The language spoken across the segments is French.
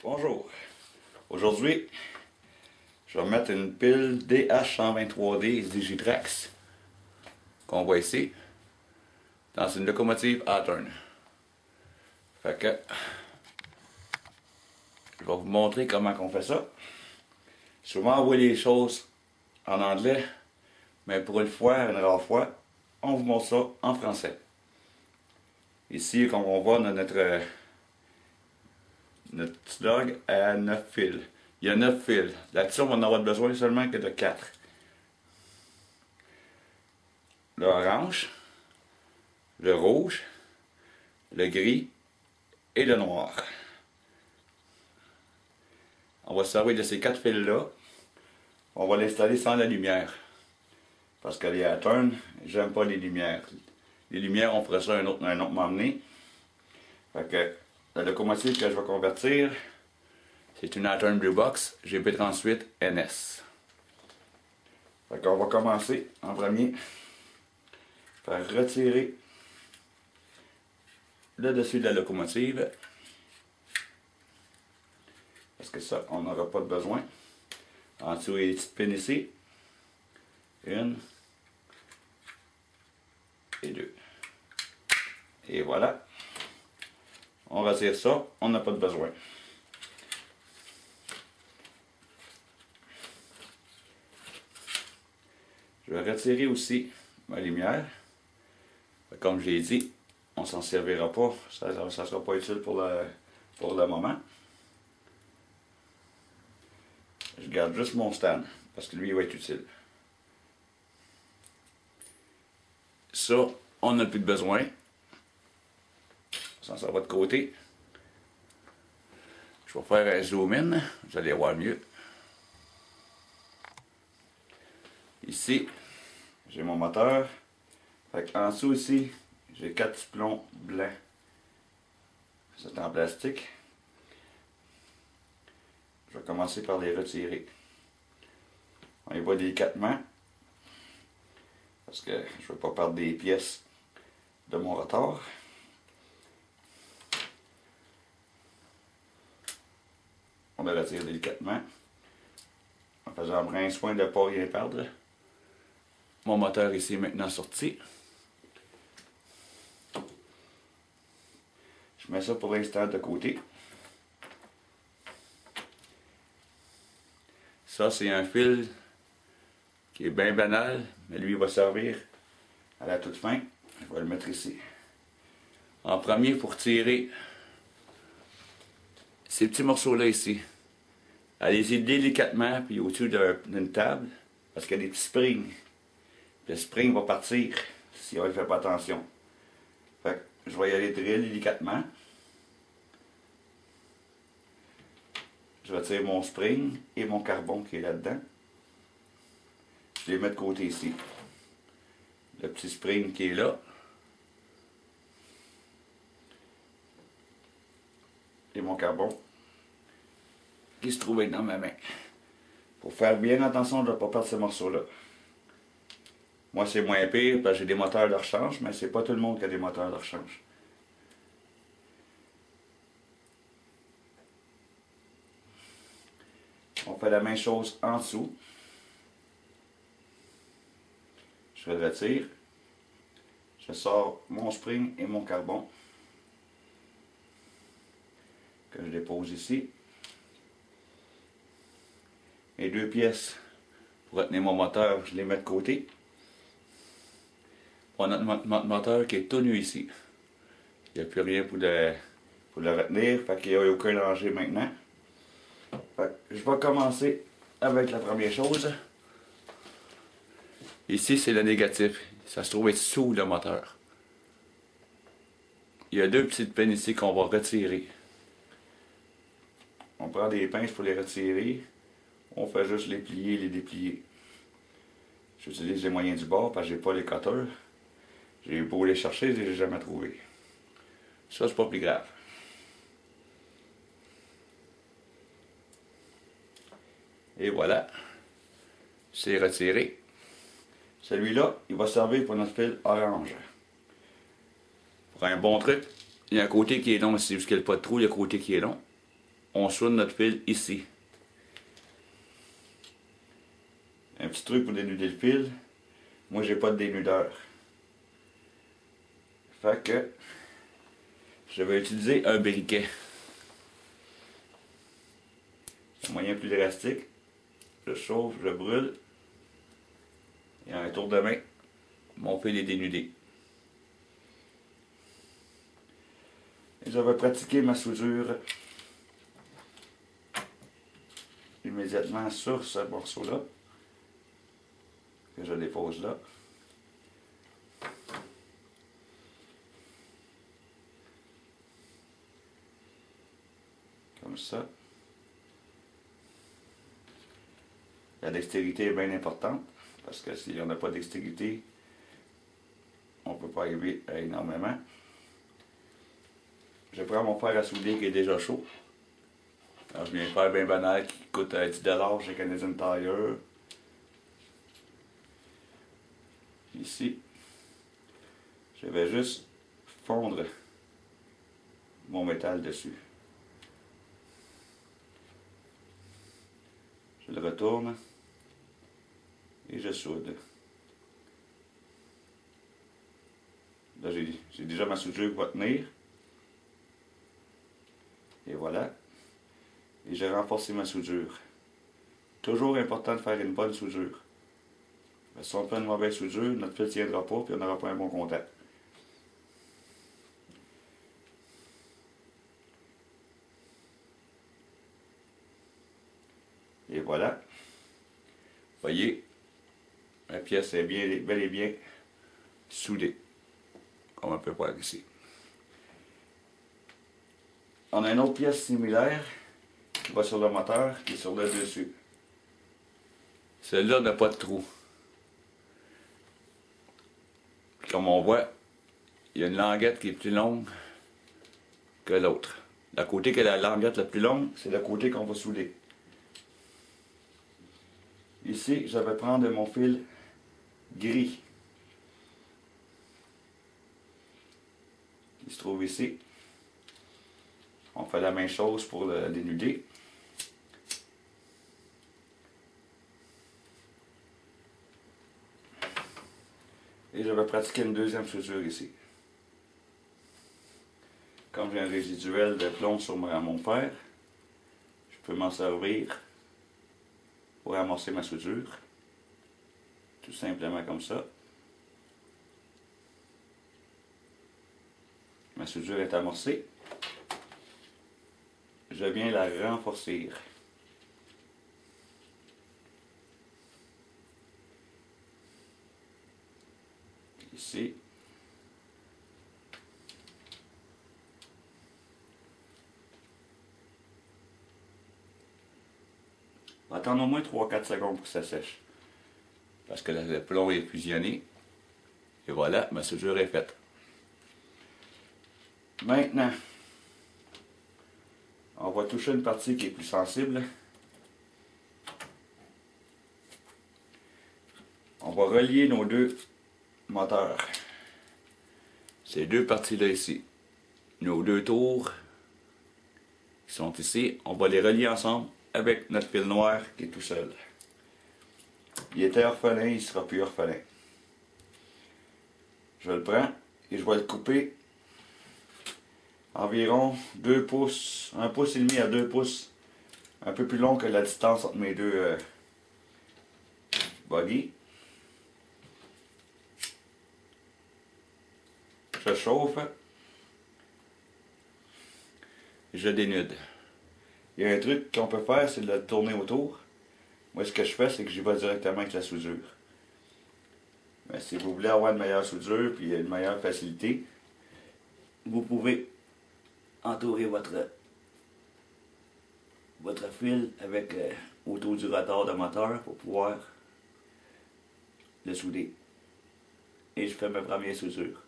Bonjour. Aujourd'hui, je vais mettre une pile DH123D Digitrax qu'on voit ici dans une locomotive Athearn. Fait que je vais vous montrer comment on fait ça. Souvent on voit les choses en anglais, mais pour une rare fois, on vous montre ça en français. Ici, comme on voit, notre slug à 9 fils. Il y a 9 fils. Là-dessus, on va en avoir besoin seulement que de 4. L'orange, le rouge, le gris et le noir. On va se servir de ces 4 fils-là. On va l'installer sans la lumière. Parce que les Athearn, j'aime pas les lumières. Les lumières, on ferait ça un autre moment donné. Fait que la locomotive que je vais convertir, c'est une Athearn Blue Box GB38 NS. Fait qu'on va commencer en premier par retirer le dessus de la locomotive. Parce que ça, on n'aura pas de besoin. En dessous, il y a des petites pins ici. 1 et 2. Et voilà. On retire ça, on n'a pas de besoin. Je vais retirer aussi ma lumière. Comme je l'ai dit, on s'en servira pas. Ça ne sera pas utile pour le moment. Je garde juste mon stand, parce que lui, il va être utile. Ça, on n'a plus de besoin. Ça va de côté. Je vais faire un zoom in, vous allez voir mieux. Ici, j'ai mon moteur. En dessous ici, j'ai 4 petits plombs blancs. C'est en plastique. Je vais commencer par les retirer. On y va délicatement. Parce que je ne veux pas perdre des pièces de mon rotor. On le retire délicatement. En faisant bien soin de ne pas rien perdre. Mon moteur ici est maintenant sorti. Je mets ça pour l'instant de côté. Ça, c'est un fil qui est bien banal, mais lui, il va servir à la toute fin. Je vais le mettre ici. En premier, pour tirer ces petits morceaux-là ici. Allez-y délicatement, puis au-dessus d'une table, parce qu'il y a des petits springs. Le spring va partir si on ne fait pas attention. Fait que je vais y aller très délicatement. Je retire mon spring et mon carbone qui est là-dedans. Je les mets de côté ici. Le petit spring qui est là. Et mon carbone qui se trouve dans ma main. Pour faire bien attention de ne pas perdre ces morceaux-là. Moi, c'est moins pire parce que j'ai des moteurs de rechange, mais c'est pas tout le monde qui a des moteurs de rechange. On fait la même chose en dessous. Je le retire. Je sors mon spring et mon carbone que je dépose ici. Les 2 pièces pour retenir mon moteur, je les mets de côté. On a notre moteur qui est tout nu ici. Il n'y a plus rien pour le retenir, fait qu'il n'y a aucun danger maintenant. Fait que je vais commencer avec la première chose. Ici, c'est le négatif. Ça se trouve être sous le moteur. Il y a 2 petites pinces ici qu'on va retirer. On prend des pinces pour les retirer. On fait juste les plier et les déplier. J'utilise les moyens du bord parce que j'ai pas les cutters. J'ai beau les chercher, je les ai jamais trouvés. Ça, c'est pas plus grave. Et voilà. C'est retiré. Celui-là, il va servir pour notre fil orange. Pour un bon truc, il y a un côté qui est long, si vous n'avez pas de trou, il y a un côté qui est long. on soude notre fil ici. Un petit truc pour dénuder le fil. Moi, j'ai pas de dénudeur. Fait que je vais utiliser un briquet. Un moyen plus drastique. Je chauffe, je brûle. Et à un tour de main, mon fil est dénudé. Et je vais pratiquer ma soudure immédiatement sur ce morceau-là, que je dépose là. Comme ça. La dextérité est bien importante, parce que si on n'a pas de dextérité, on ne peut pas arriver à énormément. Je prends mon fer à souder qui est déjà chaud. Alors, je viens faire bien banal qui coûte 10$ chez Canadian Tire. Ici, je vais juste fondre mon métal dessus. Je le retourne et je soude. Là, j'ai déjà ma soudure qui va tenir. Et voilà. Et j'ai renforcé ma soudure. Toujours important de faire une bonne soudure. Parce que si on fait une mauvaise soudure, notre fil ne tiendra pas et on n'aura pas un bon contact. Et voilà. Voyez, la pièce est bel et bien soudée. Comme on peut voir ici. On a une autre pièce similaire qui va sur le moteur, qui est sur le dessus. Celle-là n'a pas de trou. Comme on voit, il y a une languette qui est plus longue que l'autre. Le côté qui a la languette la plus longue, c'est le côté qu'on va souder. Ici, je vais prendre mon fil gris, qui se trouve ici. On fait la même chose pour le dénuder. Et je vais pratiquer une deuxième soudure ici. Comme j'ai un résiduel de plomb sur mon fer, je peux m'en servir pour amorcer ma soudure. Tout simplement comme ça. Ma soudure est amorcée. Je viens la renforcer. Ici. On va attendre au moins 3-4 secondes pour que ça sèche. Parce que le plomb est fusionné. Et voilà, ma soudure est faite. Maintenant, on va toucher une partie qui est plus sensible. On va relier nos deux moteurs. Ces deux parties-là ici. Nos deux tours qui sont ici, on va les relier ensemble avec notre fil noir qui est tout seul. Il était orphelin, il ne sera plus orphelin. Je le prends et je vais le couper environ 2 pouces, 1 pouce et demi à 2 pouces, un peu plus long que la distance entre mes deux buggy. Je chauffe et je dénude. Il y a un truc qu'on peut faire, c'est de le tourner autour. Moi, ce que je fais, c'est que j'y vais directement avec la soudure. Mais si vous voulez avoir une meilleure soudure et une meilleure facilité, vous pouvez entourer votre fil avec autour du rotor de moteur pour pouvoir le souder. Et je fais ma première soudure.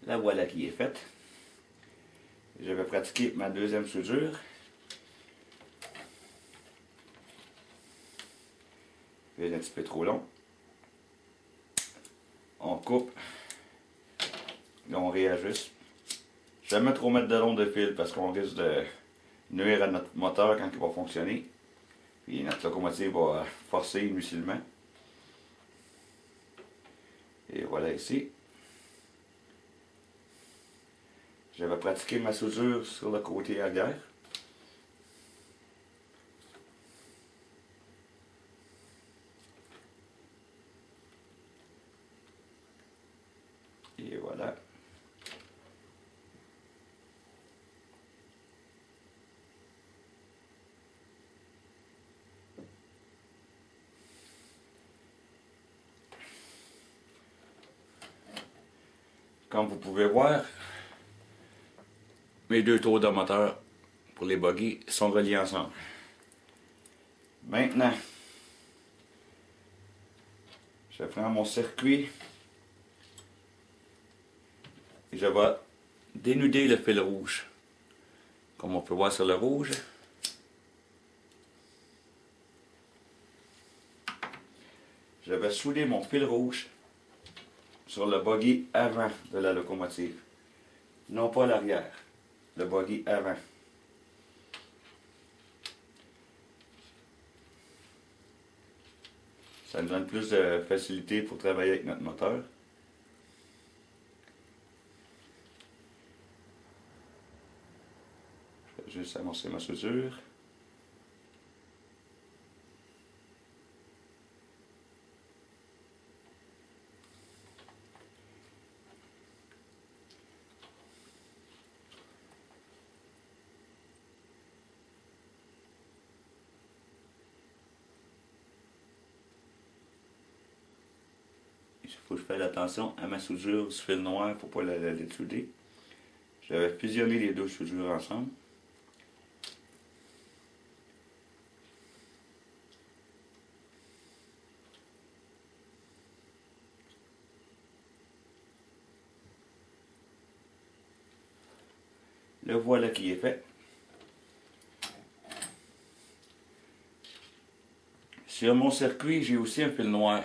La voilà qui est faite. Je vais pratiquer ma deuxième soudure. fil un petit peu trop long. On coupe. Là, on réajuste. Jamais trop mettre de long de fil parce qu'on risque de nuire à notre moteur quand il va fonctionner. Puis notre locomotive va forcer inutilement. Et voilà ici. J'avais pratiqué ma soudure sur le côté arrière. Et voilà. Comme vous pouvez voir, mes deux tours de moteur pour les bogies sont reliés ensemble. Maintenant, je prends mon circuit et je vais dénuder le fil rouge. Comme on peut voir sur le rouge. Je vais souder mon fil rouge sur le bogie avant de la locomotive. Non pas l'arrière, le bogie avant. Ça nous donne plus de facilité pour travailler avec notre moteur. Je vais juste amorcer ma soudure. Il faut que je fasse attention à ma soudure du fil noir pour ne pas la désouder. Je vais fusionner les deux soudures ensemble. Le voilà qui est fait. Sur mon circuit, j'ai aussi un fil noir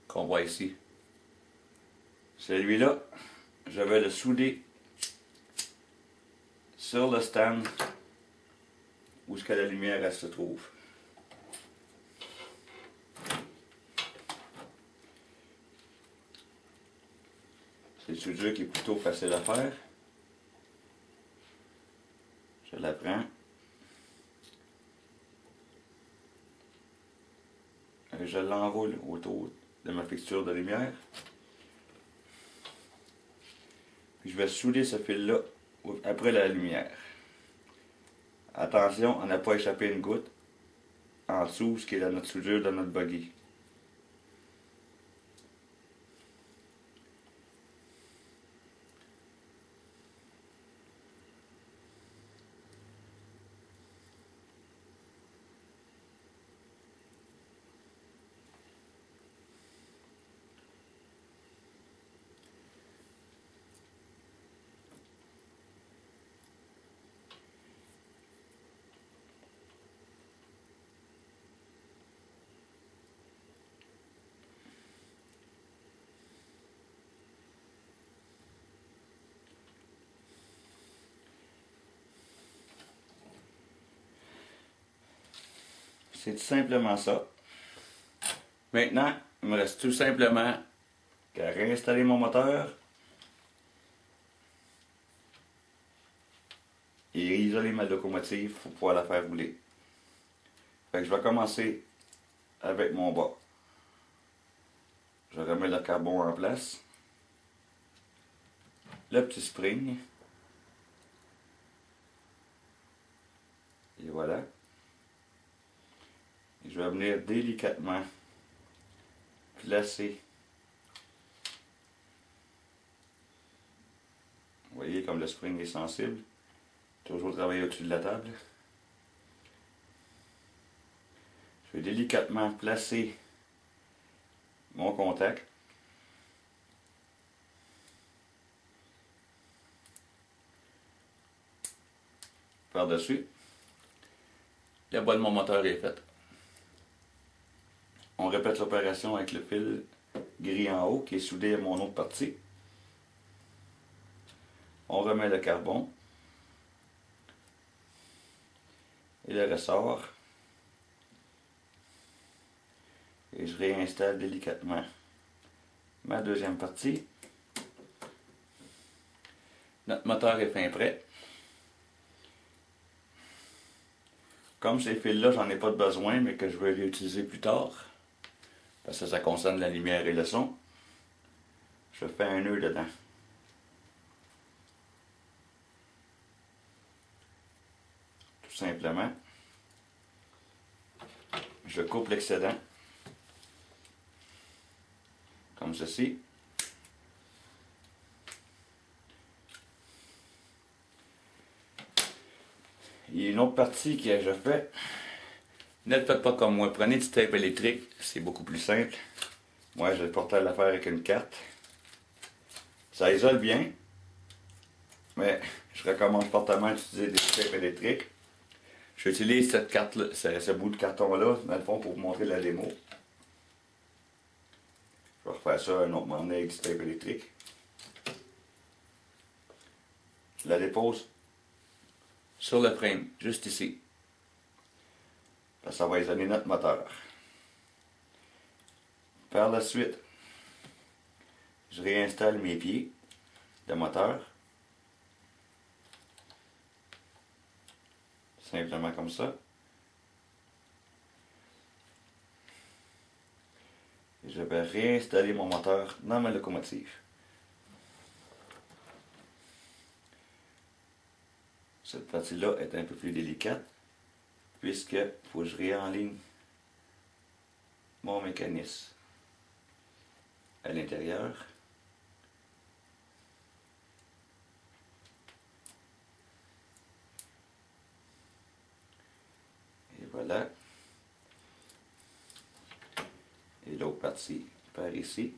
qu'on voit ici. Celui-là, je vais le souder sur le stand où la lumière elle se trouve. C'est une soudure qui est plutôt facile à faire. Je la prends. Et je l'enroule autour de ma fixture de lumière. Puis je vais souder ce fil-là après la lumière. Attention à ne pas échapper une goutte en dessous, ce qui est notre soudure de notre bogie. C'est tout simplement ça. Maintenant, il me reste tout simplement qu'à réinstaller mon moteur et isoler ma locomotive pour pouvoir la faire rouler. Fait que je vais commencer avec mon bas. Je remets le carbone en place. Le petit spring. Et voilà. Et je vais venir délicatement placer. Vous voyez comme le spring est sensible. Toujours travailler au-dessus de la table. Je vais délicatement placer mon contact. Par-dessus. Le bas de mon moteur est fait. On répète l'opération avec le fil gris en haut qui est soudé à mon autre partie. On remet le carbone et le ressort et je réinstalle délicatement ma deuxième partie. Notre moteur est fin prêt. Comme ces fils-là, j'en ai pas de besoin, mais que je vais les utiliser plus tard, parce que ça concerne la lumière et le son, je fais un nœud dedans. Tout simplement, je coupe l'excédent, comme ceci. Il y a une autre partie que je fais. Ne le faites pas comme moi. Prenez du tape électrique, c'est beaucoup plus simple. Moi, je portais l'affaire avec une carte. Ça isole bien, mais je recommande fortement d'utiliser des tapes électriques. J'utilise cette carte-là, ce bout de carton-là, dans le fond, pour vous montrer la démo. Je vais refaire ça un autre moment avec du tape électrique. Je la dépose sur le frame, juste ici. Ça va isoler notre moteur. Par la suite, je réinstalle mes pieds de moteur. Simplement comme ça. Et je vais réinstaller mon moteur dans ma locomotive. Cette partie-là est un peu plus délicate, puisque faut que je réenligne mon mécanisme à l'intérieur. Et voilà. Et l'autre partie par ici.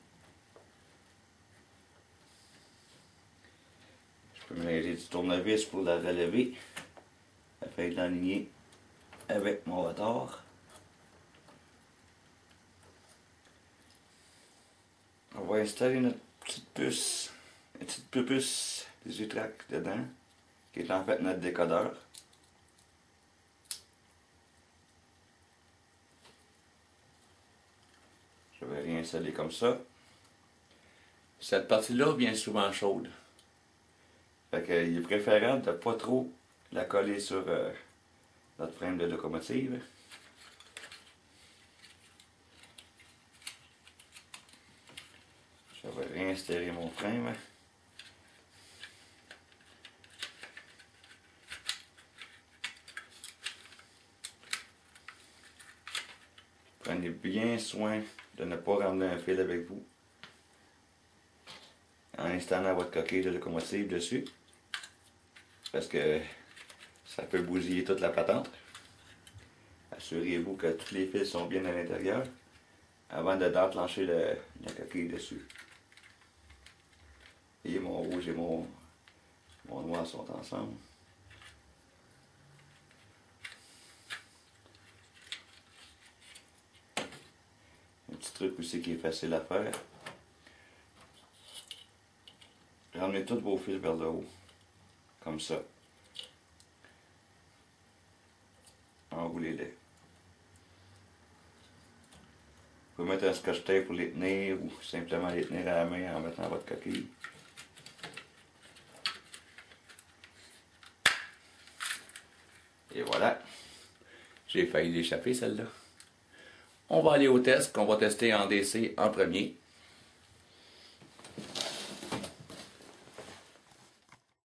Je peux mélanger du tournevis pour la relever afin de l'aligner avec mon moteur. On va installer notre petite puce, une petite puce des UTRAC dedans, qui est en fait notre décodeur. Je vais réinstaller comme ça. Cette partie-là vient souvent chaude. Fait qu'il est préférable de ne pas trop la coller sur notre frame de locomotive. Je vais réinstaller mon frame. Prenez bien soin de ne pas ramener un fil avec vous en installant votre coquille de locomotive dessus, parce que ça peut bousiller toute la patente. Assurez-vous que tous les fils sont bien à l'intérieur avant de d'enclencher la coquille dessus. Et mon rouge et mon noir sont ensemble. Un petit truc aussi qui est facile à faire. Ramenez tous vos fils vers le haut, comme ça. Enroulez-les. Vous pouvez mettre un scotch tape pour les tenir ou simplement les tenir à la main en mettant votre coquille. Et voilà. J'ai failli l'échapper celle-là. On va aller au test qu'on va tester en DC en premier.